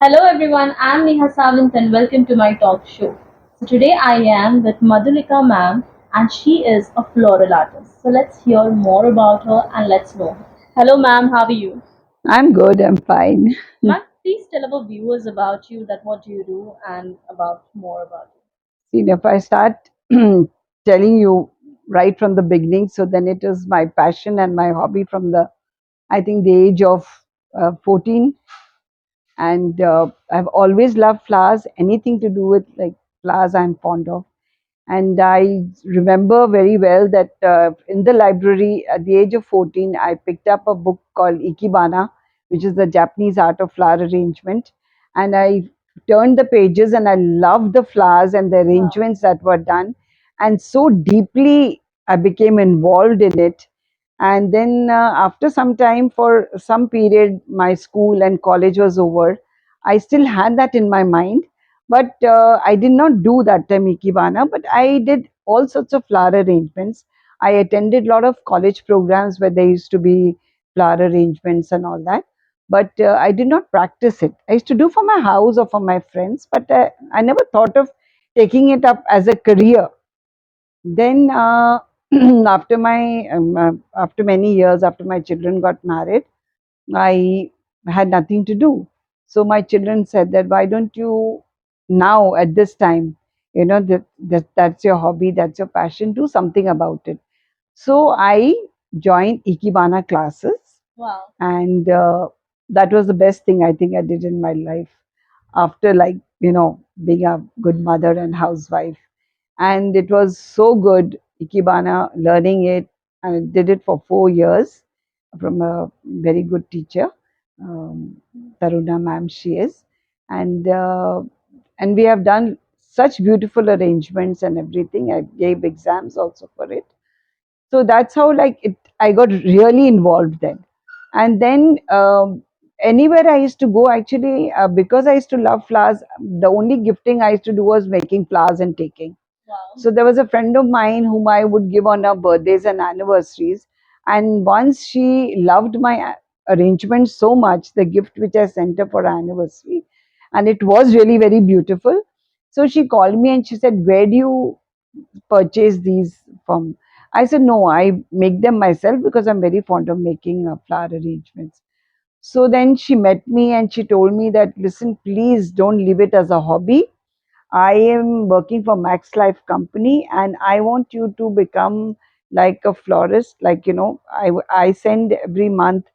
Hello everyone, I'm Neha Sawant and welcome to my talk show. So today I am with Madhuleeka ma'am and she is a floral artist. So let's hear more about her and let's know her. Hello ma'am, how are you? I'm good, I'm fine. Ma'am, please tell our viewers about you, that what do you do and about more about you. See, if I start telling you right from the beginning, so then it is my passion and my hobby from I think, the age of 14. And I've always loved flowers, anything to do with like flowers, I'm fond of. And I remember very well that in the library at the age of 14, I picked up a book called Ikebana, which is the Japanese art of flower arrangement. And I turned the pages and I loved the flowers and the Wow. arrangements that were done. And so deeply I became involved in it. And then after some time, for some period, my school and college was over. I still had that in my mind, but I did not do that time Ikebana, but I did all sorts of flower arrangements. I attended a lot of college programs where there used to be flower arrangements and all that, but I did not practice it. I used to do for my house or for my friends, but I never thought of taking it up as a career. Then after many years, after my children got married, I had nothing to do. So my children said that, why don't you now at this time, that's your hobby, that's your passion, do something about it. So I joined Ikebana classes, Wow. and that was the best thing I think I did in my life, after, like, being a good mother and housewife. And it was so good, Ikebana, learning it. And I did it for 4 years from a very good teacher, um, Taruna ma'am she is. And uh, and we have done such beautiful arrangements and everything. I gave exams also for it. So that's how, like, it I got really involved then. And then anywhere I used to go, actually, because I used to love flowers, the only gifting I used to do was making flowers and taking. Wow. So there was a friend of mine whom I would give on her birthdays and anniversaries. And once she loved my arrangement so much, the gift which I sent her for her anniversary, and it was really very beautiful. So she called me and she said, "Where do you purchase these from?" I said, "No, I make them myself because I'm very fond of making flower arrangements." So then she met me and she told me that, "Listen, please don't leave it as a hobby. I am working for Max Life Company and I want you to become like a florist. Like, I send every month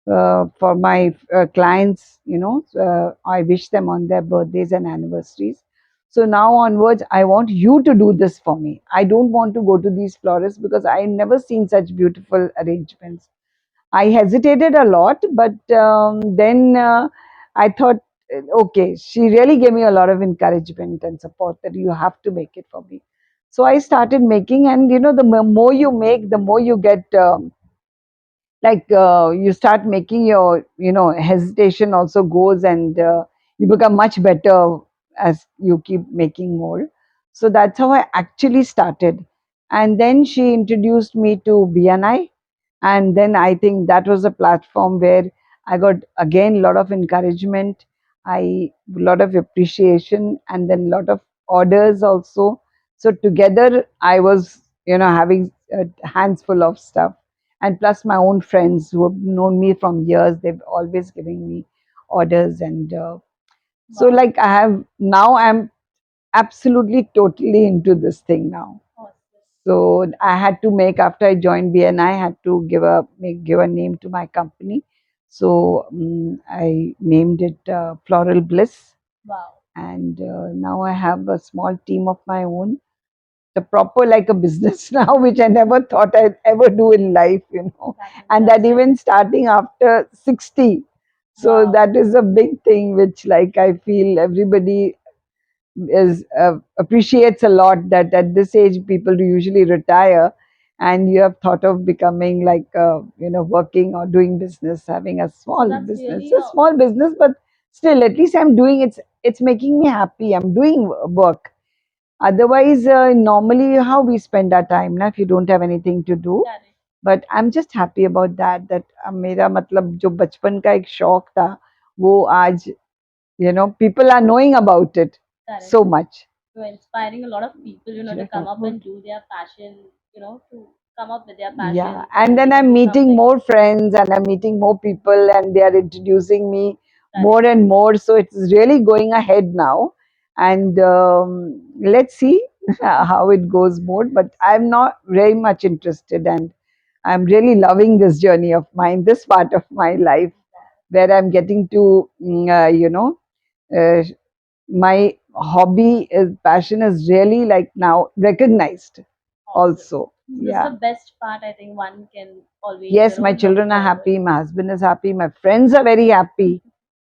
for my clients, I wish them on their birthdays and anniversaries. So now onwards, I want you to do this for me. I don't want to go to these florists because I never seen such beautiful arrangements." I hesitated a lot, but then I thought, okay, she really gave me a lot of encouragement and support that you have to make it for me. So I started making, and the more you make, the more you get. Like, you start making, your hesitation also goes, and you become much better as you keep making more. So that's how I actually started. And then she introduced me to BNI, and then I think that was a platform where I got again a lot of encouragement, I lot of appreciation, and then a lot of orders also. So together I was, having a hands full of stuff. And plus my own friends who have known me from years, they've always giving me orders. And so, Wow. like, I'm absolutely totally into this thing now. Awesome. So I had to make, after I joined BNI, I had to give a name to my company. So I named it Floral Bliss. Wow. And now I have a small team of my own, the proper, like, a business now, which I never thought I'd ever do in life, That is and that fantastic. even starting after 60. So Wow. that is a big thing, which, like, I feel everybody is appreciates a lot, that at this age people do usually retire, and you have thought of becoming like, working or doing business, having a So small that's business, really a small business, but still, at least I'm doing it. It's making me happy. I'm doing work. Otherwise, normally, how we spend our time now, if you don't have anything to do. correct. But I'm just happy about that, that मेरा मतलब जो बचपन का एक शौक था, वो आज People are knowing about it Correct. so much. You're inspiring a lot of people, to come up and do their passion, to come up with their Yeah, passions and and, then I'm do meeting something. more friends and I'm meeting more people, and they are introducing me more Correct. and more. So it's really going ahead now. And let's see how it goes more. But I'm not very much interested, and I'm really loving this journey of mine, this part of my life, where I'm getting to, uh, my hobby is passion is really like now recognized Awesome. also. This is the Yeah. best part I think one can always, Yes, my look children are forward. happy, my husband is happy, my friends are very happy.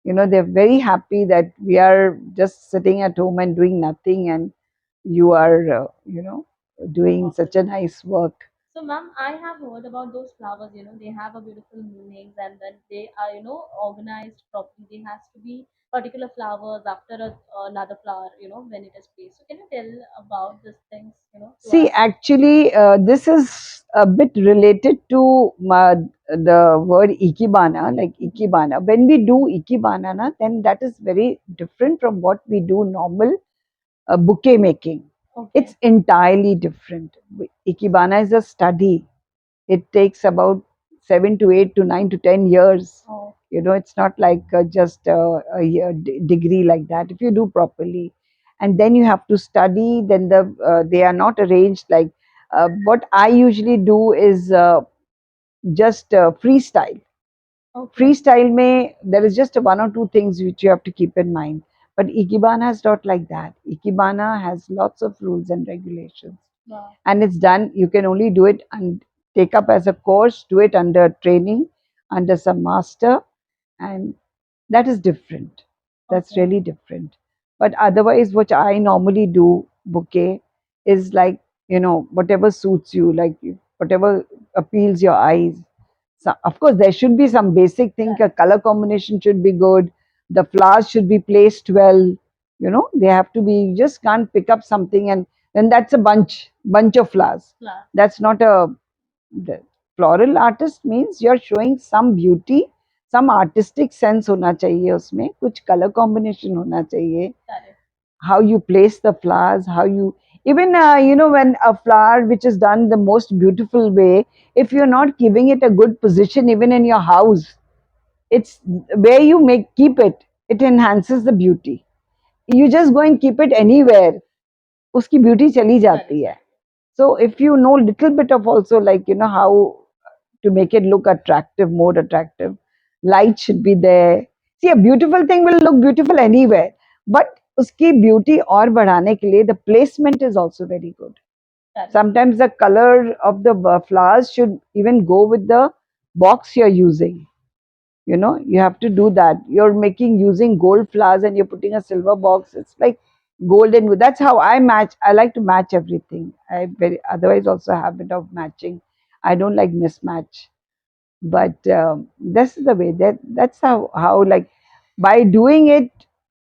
They're very happy that we are just sitting at home and doing nothing, and you are, doing such Awesome. a nice work. So, ma'am, I have heard about those flowers. They have a beautiful meanings, and then they are, organized properly. There has to be particular flowers after another flower, when it is placed. So, can you tell about these things, to See, us? actually, this is a bit related to the word ikebana, like ikebana. When we do ikebana, na, then that is very different from what we do normal bouquet making. Okay. It's entirely different. Ikebana is a study. It takes about 7 to 8 to 9 to 10 years. Oh, It's not like just a year degree like that. If you do properly, and then you have to study, then they are not arranged like what I usually do is just freestyle. okay. Freestyle may there is just one or two things which you have to keep in mind. But Ikebana is not like that. Ikebana has lots of rules and regulations, Wow. and it's done. You can only do it and take up as a course, do it under training, under some master, and that is different. That's Okay. really different. But otherwise, what I normally do bouquet is like, whatever suits you, like whatever appeals your eyes. So of course there should be some basic thing. A Correct. color combination should be good, the flowers should be placed well. They have to be, you just can't pick up something and then that's a bunch of flowers. Class. That's not a the floral artist means you're showing some beauty, some artistic sense होना चाहिए उसमें, कुछ color combination होना चाहिए, Correct. how you place the flowers, how you even when a flower which is done the most beautiful way, if you're not giving it a good position even in your house, it's where you make keep it, it enhances the beauty. You just go and keep it anywhere, उसकी beauty चली Correct. जाती है. So if you know little bit of also like how to make it look attractive, more attractive, light should be there. See, a beautiful thing will look beautiful anywhere, but उसकी beauty और बढ़ाने के लिए the placement is also very good. Correct. Sometimes the color of the flowers should even go with the box you're using. You have to do that. You're making using gold flowers and you're putting a silver box, it's like golden. That's how I match. I like to match everything. I very otherwise also a habit of matching. I don't like mismatch. But this is the way, that's how like by doing it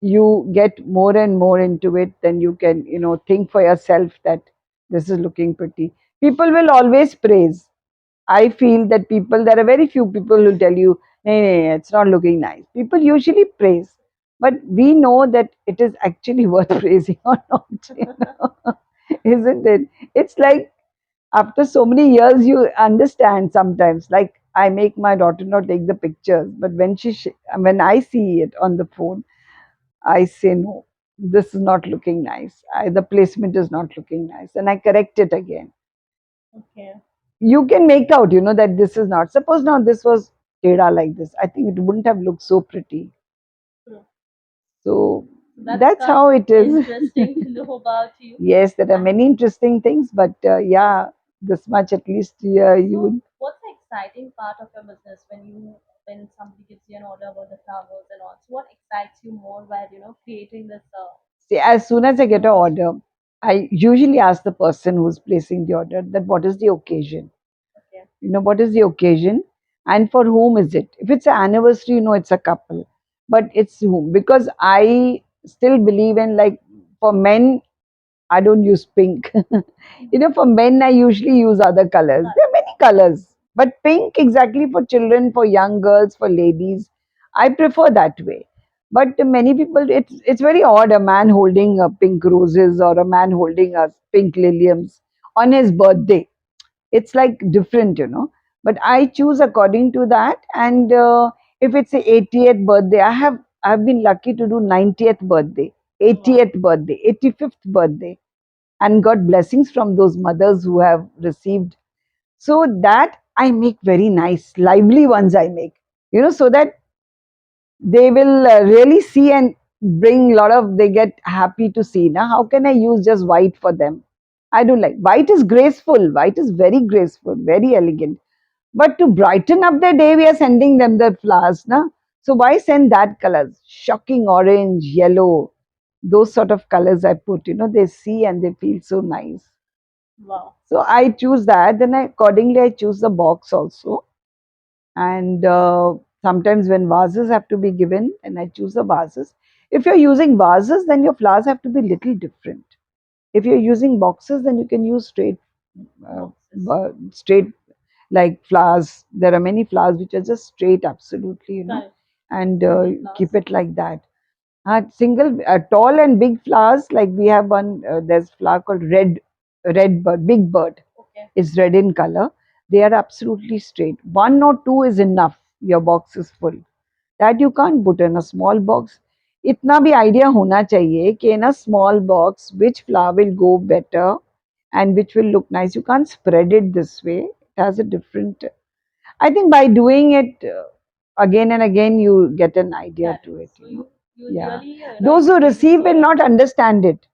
you get more and more into it, then you can think for yourself that this is looking pretty. People will always praise. I feel that people, there are very few people who tell you, "Nee, nee, nee, it's not looking nice." People usually praise, but we know that it is actually worth praising or not, isn't it? It's like after so many years, you understand sometimes. Like I make my daughter not take the pictures, but when I see it on the phone, I say no. This is not looking nice. The placement is not looking nice, and I correct it again. Okay. You can make out, that this is not. Suppose now this was Teda like this. I think it wouldn't have looked so pretty. True. So That's that's how it is. interesting to know about you. Yes, there are And many interesting things, but yeah, this much at least you so, would. what's the exciting part of your business when somebody gives you an order about the flowers and all? So, what excites you more while creating this See, as soon as I get an flowers? order, I usually ask the person who's placing the order that what is the occasion? Okay. What is the occasion and for whom is it? If it's an anniversary, it's a couple. But it's whom? Because I still believe in like for men, I don't use pink. For men, I usually use other colors. There are many colors. But pink exactly for children, for young girls, for ladies, I prefer that way. But many people, it's very odd. A man holding pink roses or a man holding pink liliums on his birthday. It's like different, But I choose according to that. And if it's a 80th birthday, I've been lucky to do 90th birthday, Wow. 80th birthday, 85th birthday, and got blessings from those mothers who have received. So that I make very nice, lively ones I make, so that they will really see and bring a lot of, they get happy to see. Now, how can I use just white for them? I don't like white is graceful, white is very graceful, very elegant. But to brighten up their day, we are sending them the flowers. Na? So why send that colors? Shocking orange, yellow, those sort of colors I put, they see and they feel so nice. Wow. So I choose that. Then accordingly, I choose the box also. And sometimes when vases have to be given, and I choose the vases. If you're using vases, then your flowers have to be little different. If you're using boxes, then you can use uh, Boxes. straight like flowers. There are many flowers which are just straight, absolutely, Correct. and Single keep flowers. it like that. Single, tall and big flowers. Like we have one. There's flower called red bird, big bird. Okay. Is red in color. They are absolutely straight. One or two is enough. Your box is full. That you can't put in a small box. इतना भी idea होना चाहिए कि in a small box which flower will go better and which will look nice. You can't spread it this way. It has a different. I think by doing it again and again, you get an idea Correct. to it. So you Yeah. really Those who explain receive will clearly. not understand it,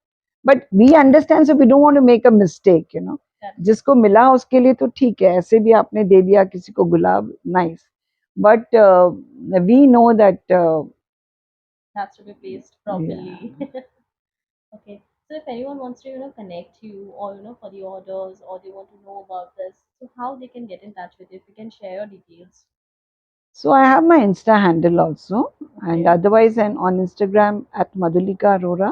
but we understand, so we don't want to make a mistake. Correct. जिसको मिला उसके लिए तो ठीक है, ऐसे भी आपने दे दिया किसी को गुलाब, nice. But we know that, Has to be placed yeah. properly. Okay. So if anyone wants to, connect you or, for the orders or they want to know about this, so how they can get in touch with you? If you can share your details. So I have my Insta handle also, and Okay. otherwise, and on Instagram at Madhuleeka Arora.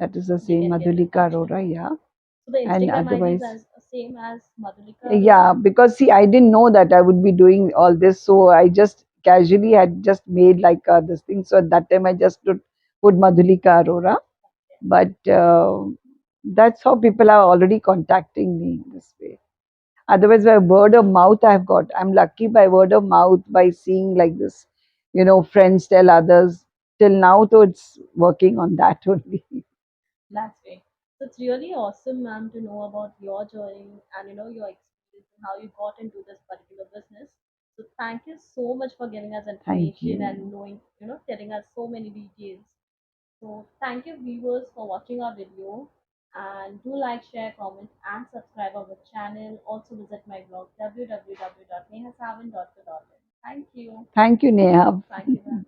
That is the They same can get in Madhuleeka touch with Arora, you. yeah. So the And Instagram ID is otherwise, as same as Madhuleeka Arora. yeah, because see, I didn't know that I would be doing all this, so I just casually had just made like this thing. So at that time, I just put Madhulika Arora, but that's how people are already contacting me this way. Otherwise, by word of mouth, I've got. I'm lucky by word of mouth by seeing like this, friends tell others. Till now, though, it's working on that only. That's great. So it's really awesome, ma'am, to know about your journey and your experience and how you got into this particular business. So thank you so much for giving us Thank information and you. knowing, telling us so many details. So thank you viewers for watching our video and do like, share, comment and subscribe our channel. Also visit my blog www.nehasavant.co.in. Thank you. Thank you, Neha. Thank you, ma'am.